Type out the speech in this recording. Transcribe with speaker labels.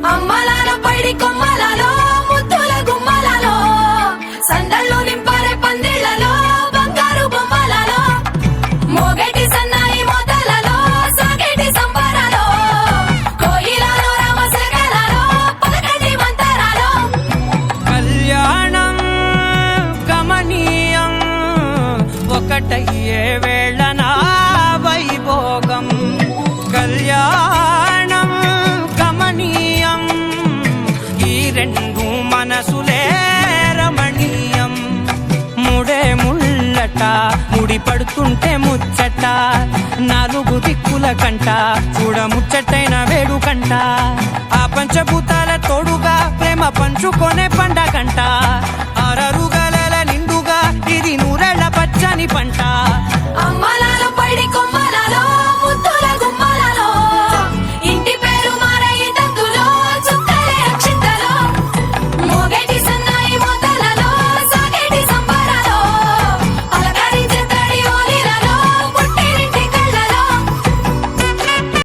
Speaker 1: అమ్మలాల పైడి కొమ్మలలో ముద్దుల గుమ్మలలో సందళ్ళు నింపారే పందిళ్లలో బంగారు బొమ్మలలో మోగేటి సన్నాయి మోతలలో సాగేటి సంబరాలో కోయిలలో రామశకలలో పలకటి మంతరాలో
Speaker 2: కళ్యాణం గమనీయం ఒకటయ్యే వేళ నా వైభోగం కళ్యాణం గమనీయం ఈ రెండు మనసులే రమణీయం ముడే ముళ్ళట ముడి పడుతుంటే ముచ్చట నాలుగు దిక్కుల కంట చూడ ముచ్చటైన వేడుకంట ఆ పంచభూతాల తోడుగా ప్రేమ పంచుకొనే పండగంట